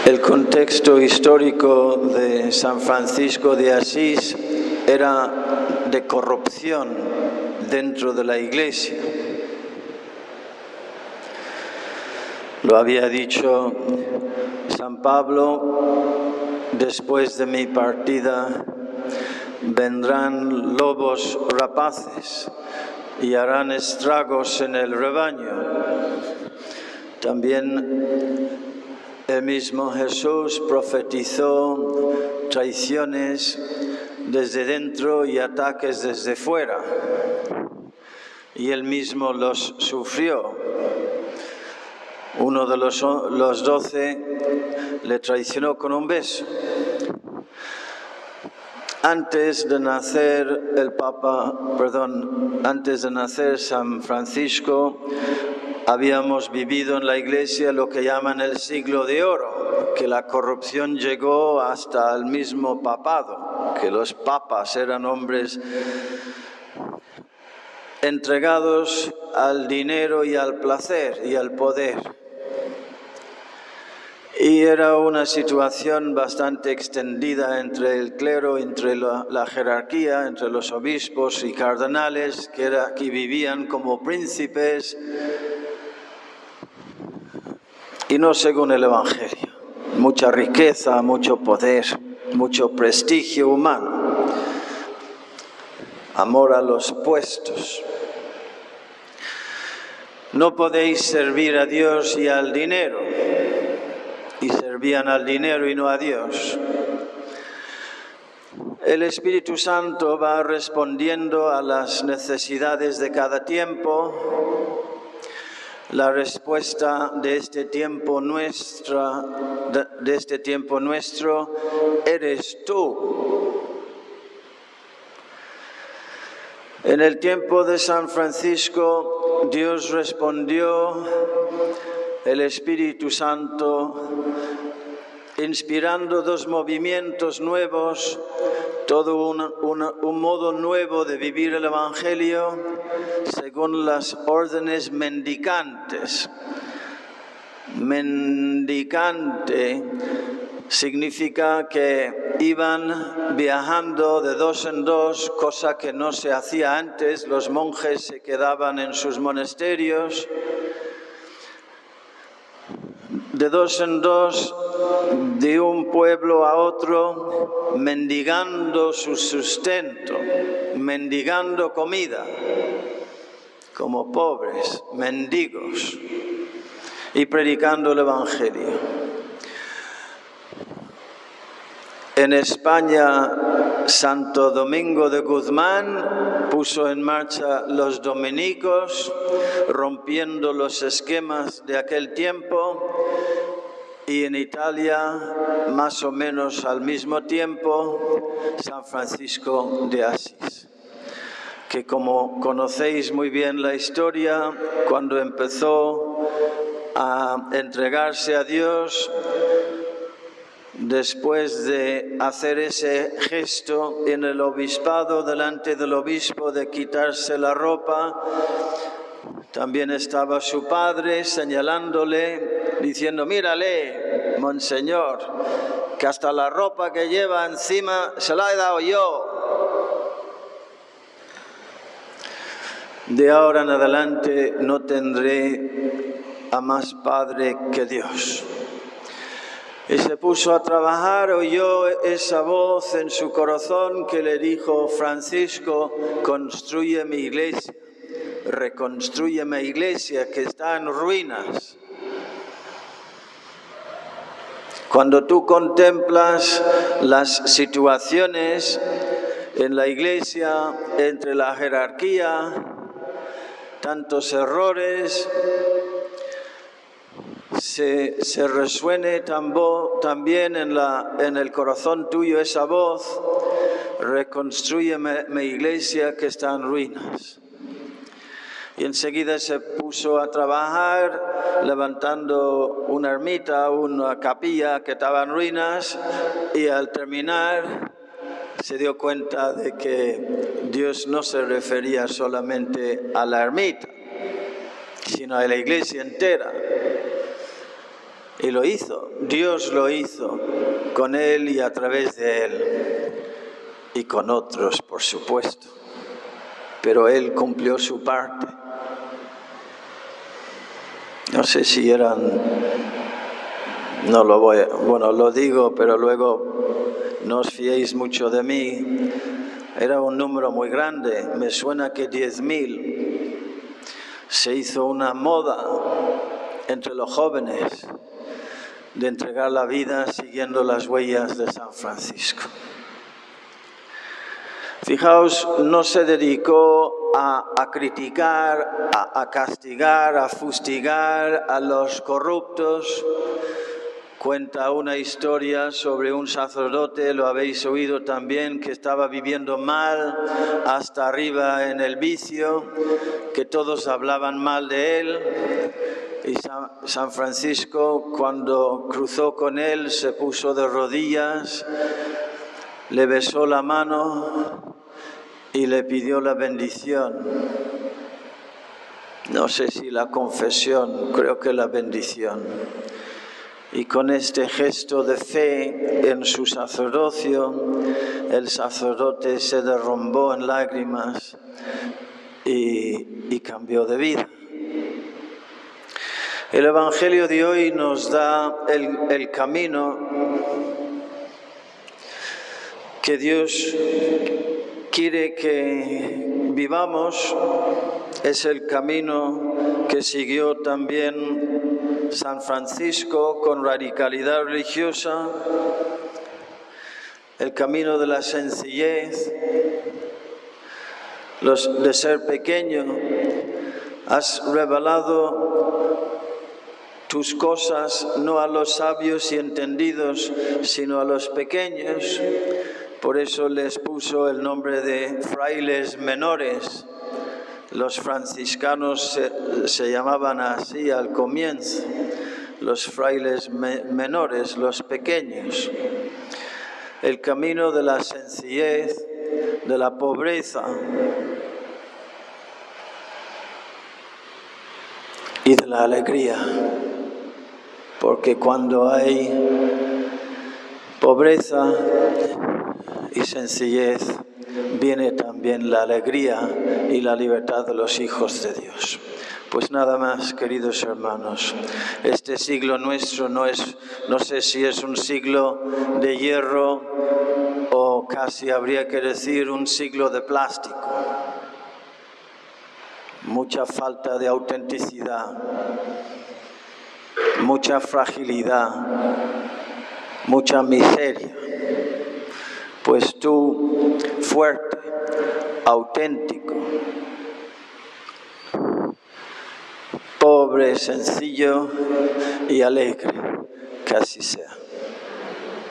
El contexto histórico de San Francisco de Asís era de corrupción dentro de la Iglesia. Lo había dicho San Pablo: después de mi partida vendrán lobos rapaces y harán estragos en el rebaño. También el mismo Jesús profetizó traiciones desde dentro y ataques desde fuera, y él mismo los sufrió. Uno de los 12 le traicionó con un beso. Antes de nacer antes de nacer San Francisco, habíamos vivido en la Iglesia lo que llaman el siglo de oro, que la corrupción llegó hasta el mismo papado, que los papas eran hombres entregados al dinero y al placer y al poder. Y era una situación bastante extendida entre el clero, entre la jerarquía, entre los obispos y cardenales, que vivían como príncipes y no según el Evangelio. Mucha riqueza, mucho poder, mucho prestigio humano, amor a los puestos. No podéis servir a Dios y al dinero. Y servían al dinero y no a Dios. El Espíritu Santo va respondiendo a las necesidades de cada tiempo. La respuesta de este tiempo nuestro eres tú. En el tiempo de San Francisco, Dios respondió, el Espíritu Santo, inspirando dos movimientos nuevos, todo un modo nuevo de vivir el Evangelio según las órdenes mendicantes. Mendicante significa que iban viajando de dos en dos, cosa que no se hacía antes. Los monjes se quedaban en sus monasterios. De dos en dos, de un pueblo a otro, mendigando su sustento, mendigando comida, como pobres, mendigos, y predicando el Evangelio. En España, Santo Domingo de Guzmán puso en marcha los dominicos, rompiendo los esquemas de aquel tiempo, y en Italia, más o menos al mismo tiempo, San Francisco de Asís, que como conocéis muy bien la historia, cuando empezó a entregarse a Dios, después de hacer ese gesto en el obispado, delante del obispo, de quitarse la ropa, también estaba su padre señalándole, diciendo, mírale, monseñor, que hasta la ropa que lleva encima se la he dado yo. De ahora en adelante no tendré a más padre que Dios. Y se puso a trabajar, oyó esa voz en su corazón que le dijo, Francisco, construye mi iglesia, reconstruye mi iglesia que está en ruinas. Cuando tú contemplas las situaciones en la iglesia, entre la jerarquía, tantos errores, se resuene también en el corazón tuyo esa voz, reconstruye mi iglesia que está en ruinas. Y enseguida se puso a trabajar levantando una ermita, una capilla que estaba en ruinas, y al terminar se dio cuenta de que Dios no se refería solamente a la ermita, sino a la iglesia entera. Y lo hizo, Dios lo hizo con él y a través de él. Y con otros, por supuesto. Pero él cumplió su parte. No sé si eran... No lo voy a... Bueno, lo digo, pero luego no os fiéis mucho de mí. Era un número muy grande. Me suena que 10.000. Se hizo una moda entre los jóvenes de entregar la vida siguiendo las huellas de San Francisco. Fijaos, no se dedicó a criticar, a castigar, a fustigar a los corruptos. Cuenta una historia sobre un sacerdote, lo habéis oído también, que estaba viviendo mal, hasta arriba en el vicio, que todos hablaban mal de él. Y San Francisco, cuando cruzó con él, se puso de rodillas, le besó la mano y le pidió la bendición. No sé si la confesión, creo que la bendición. Y con este gesto de fe en su sacerdocio, el sacerdote se derrumbó en lágrimas y cambió de vida. El Evangelio de hoy nos da el camino que Dios quiere que vivamos. Es el camino que siguió también San Francisco con radicalidad religiosa, el camino de la sencillez, de ser pequeño. Has revelado tus cosas no a los sabios y entendidos, sino a los pequeños. Por eso les puso el nombre de frailes menores. Los franciscanos se llamaban así al comienzo, los frailes menores, los pequeños. El camino de la sencillez, de la pobreza y de la alegría. Porque cuando hay pobreza y sencillez, viene también la alegría y la libertad de los hijos de Dios. Pues nada más, queridos hermanos. Este siglo nuestro no sé si es un siglo de hierro o casi habría que decir un siglo de plástico. Mucha falta de autenticidad, mucha fragilidad, mucha miseria. Pues tú, fuerte, auténtico, pobre, sencillo y alegre, que así sea.